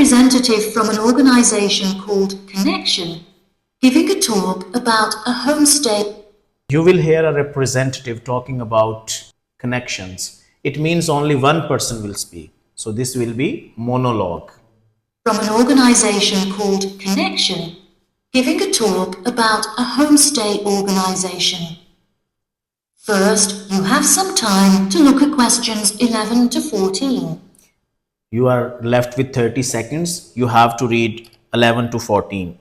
representative from an organization called Connection giving a talk about a homestay. You will hear a representative talking about connections. It means only one person will speak. So this will be monologue. From an organization called Connection giving a talk about a homestay organization. First, you have some time to look at questions 11 to 14. You are left with 30 seconds. You have to read 11 to 14.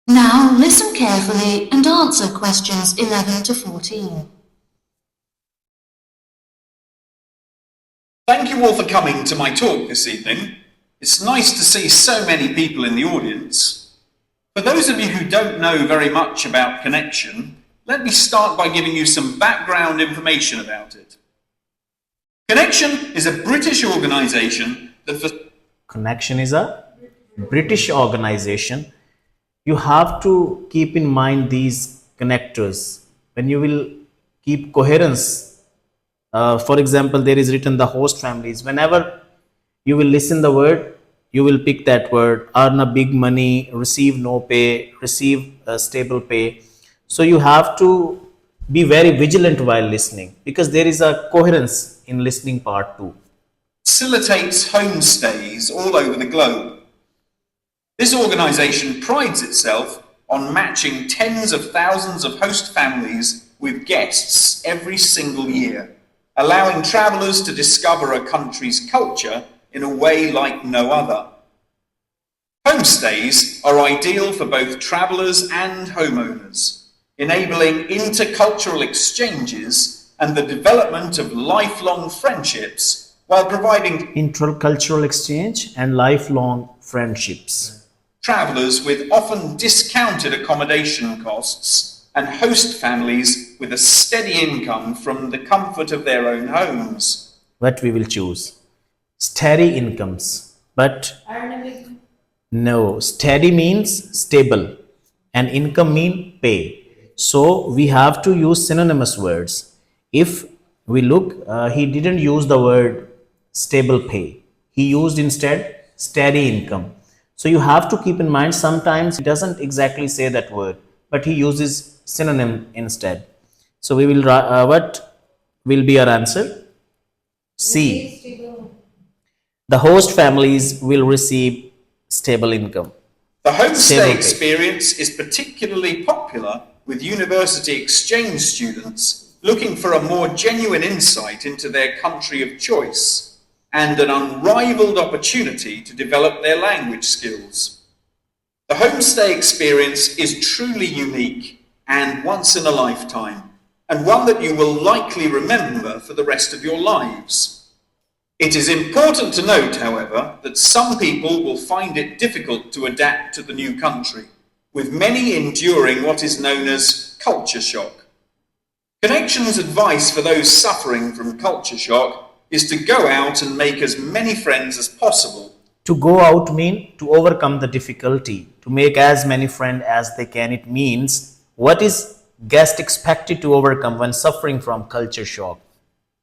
Now listen carefully and answer questions 11 to 14. Thank you all for coming to my talk this evening. It's nice to see so many people in the audience. For those of you who don't know very much about Connection, let me start by giving you some background information about it. Connection is a British organisation that... Connection is a British organization. You have to keep in mind these connectors. When you will keep coherence, for example, there is written the host families. Whenever you will listen the word, you will pick that word, earn a big money, receive no pay, receive a stable pay. So you have to be very vigilant while listening because there is a coherence in listening part 2. Facilitates homestays all over the globe. This organisation prides itself on matching tens of thousands of host families with guests every single year, allowing travellers to discover a country's culture in a way like no other. Homestays are ideal for both travellers and homeowners, enabling intercultural exchanges and the development of lifelong friendships while providing Intercultural exchange and lifelong friendships. Travellers with often discounted accommodation costs and host families with a steady income from the comfort of their own homes. What we will choose? Steady incomes. But no, steady means stable and income mean pay. So we have to use synonymous words. If we look, he didn't use the word stable pay. He used instead steady income. So you have to keep in mind sometimes he doesn't exactly say that word, but he uses synonym instead. So we will, what will be our answer? C. The host families will receive stable income. The homestay experience is particularly popular with university exchange students looking for a more genuine insight into their country of choice and an unrivaled opportunity to develop their language skills. The homestay experience is truly unique and once in a lifetime, and one that you will likely remember for the rest of your lives. It is important to note, however, that some people will find it difficult to adapt to the new country, with many enduring what is known as culture shock. Connection's advice for those suffering from culture shock is to go out and make as many friends as possible. To go out mean to overcome the difficulty, to make as many friends as they can. It means what is guest expected to overcome when suffering from culture shock?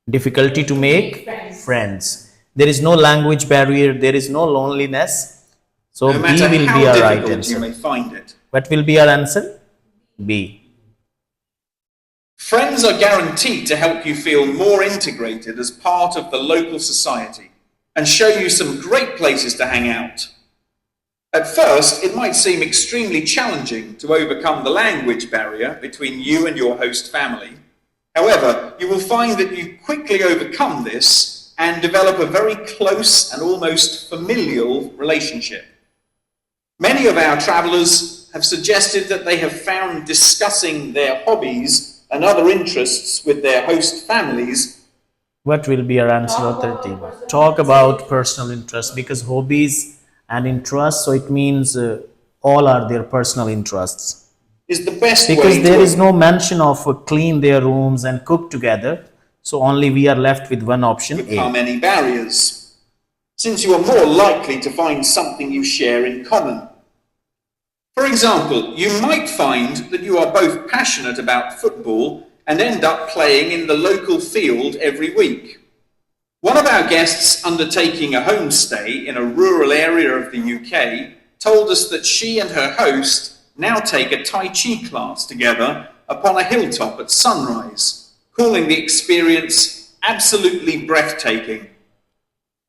Difficulty to make friends. There is no language barrier, there is no loneliness. So no B will be our right answer. You may find it. What will be our answer? B. Friends are guaranteed to help you feel more integrated as part of the local society and show you some great places to hang out. At first, it might seem extremely challenging to overcome the language barrier between you and your host family. However, you will find that you quickly overcome this and develop a very close and almost familial relationship. Many of our travellers have suggested that they have found discussing their hobbies and other interests with their host families. What will be our answer? 13. Talk about personal interests, because hobbies and interests, so it means all are their personal interests. is the best Because way there to is no mention of clean their rooms and cook together. So only we are left with one option, overcome A. any barriers, since you are more likely to find something you share in common. For example, you might find that you are both passionate about football and end up playing in the local field every week. One of our guests undertaking a homestay in a rural area of the UK told us that she and her host now take a Tai Chi class together upon a hilltop at sunrise, calling the experience absolutely breathtaking.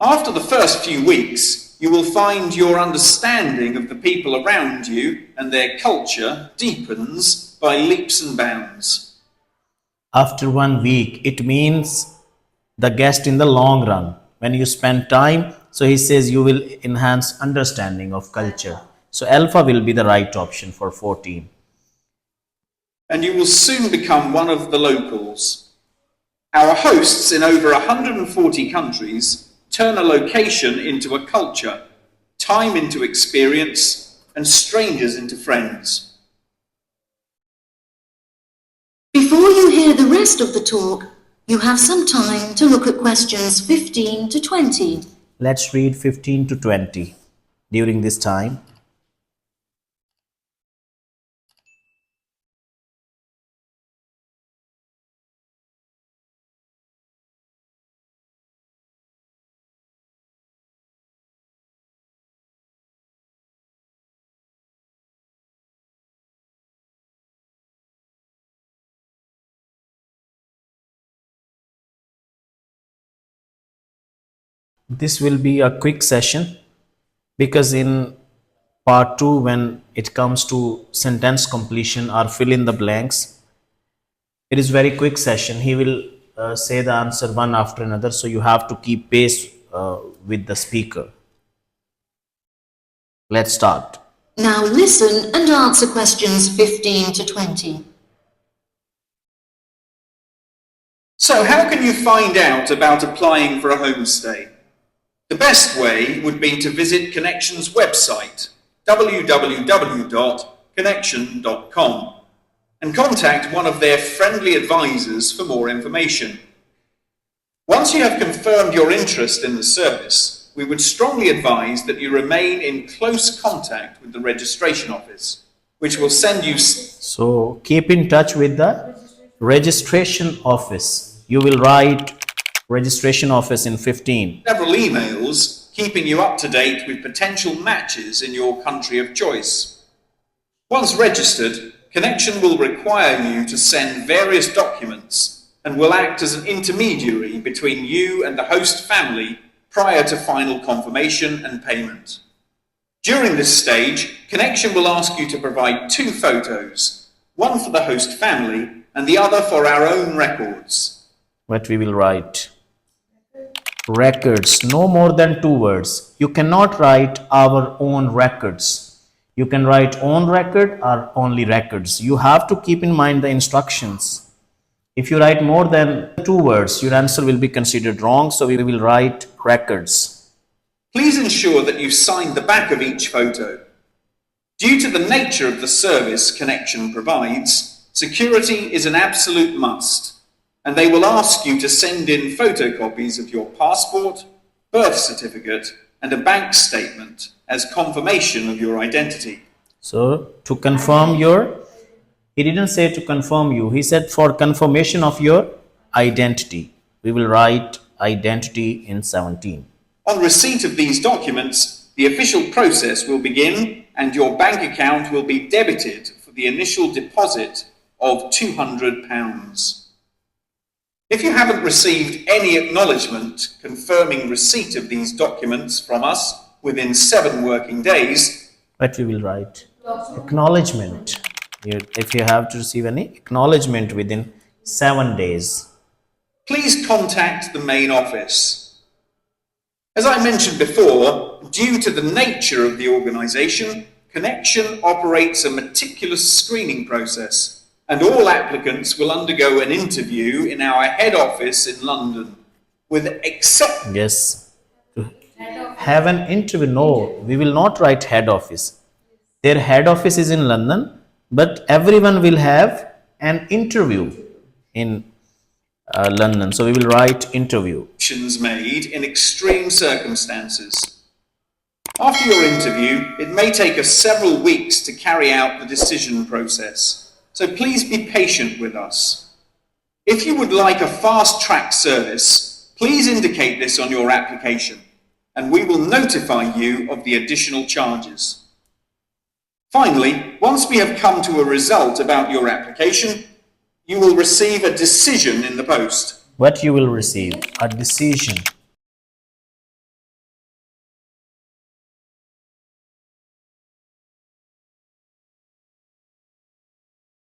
After the first few weeks, you will find your understanding of the people around you and their culture deepens by leaps and bounds. After 1 week, it means the guest in the long run. When you spend time, so he says you will enhance understanding of culture. So alpha will be the right option for 14. And you will soon become one of the locals. Our hosts in over 140 countries turn a location into a culture, time into experience, and strangers into friends. Before you hear the rest of the talk, you have some time to look at questions 15 to 20. Let's read 15 to 20 during this time. This will be a quick session because in part 2, when it comes to sentence completion or fill in the blanks, it is very quick session. He will say the answer one after another, so you have to keep pace with the speaker. Let's start. Now listen and answer questions 15 to 20. So how can you find out about applying for a homestay? The best way would be to visit Connection's website, www.connection.com, and contact one of their friendly advisors for more information. Once you have confirmed your interest in the service, we would strongly advise that you remain in close contact with the registration office, which will send you... So keep in touch with the registration office. You will write registration office in 15. several emails keeping you up to date with potential matches in your country of choice. Once registered, Connection will require you to send various documents and will act as an intermediary between you and the host family prior to final confirmation and payment. During this stage, Connection will ask you to provide 2 photos, one for the host family and the other for our own records. What we will write? Records, no more than 2 words. You cannot write our own records. You can write own record or only records. You have to keep in mind the instructions. If you write more than 2 words, your answer will be considered wrong. So we will write records. Please ensure that you sign the back of each photo. Due to the nature of the service Connection provides, security is an absolute must, and they will ask you to send in photocopies of your passport, birth certificate, and a bank statement as confirmation of your identity. So to confirm he didn't say to confirm you. He said for confirmation of your identity. We will write identity in 17. On receipt of these documents, the official process will begin and your bank account will be debited for the initial deposit of £200. If you haven't received any acknowledgement confirming receipt of these documents from us within 7 working days, But we will write acknowledgement. If you have to receive any acknowledgement within 7 days, please contact the main office. As I mentioned before, due to the nature of the organisation, Connection operates a meticulous screening process, and all applicants will undergo an interview in our head office in London, with yes, to have an interview. No, we will not write head office. Their head office is in London, but everyone will have an interview in London. So we will write interview. Made in extreme circumstances. After your interview, it may take us several weeks to carry out the decision process, so please be patient with us. If you would like a fast-track service, please indicate this on your application, and we will notify you of the additional charges. Finally, once we have come to a result about your application, you will receive a decision in the post. What you will receive? A decision.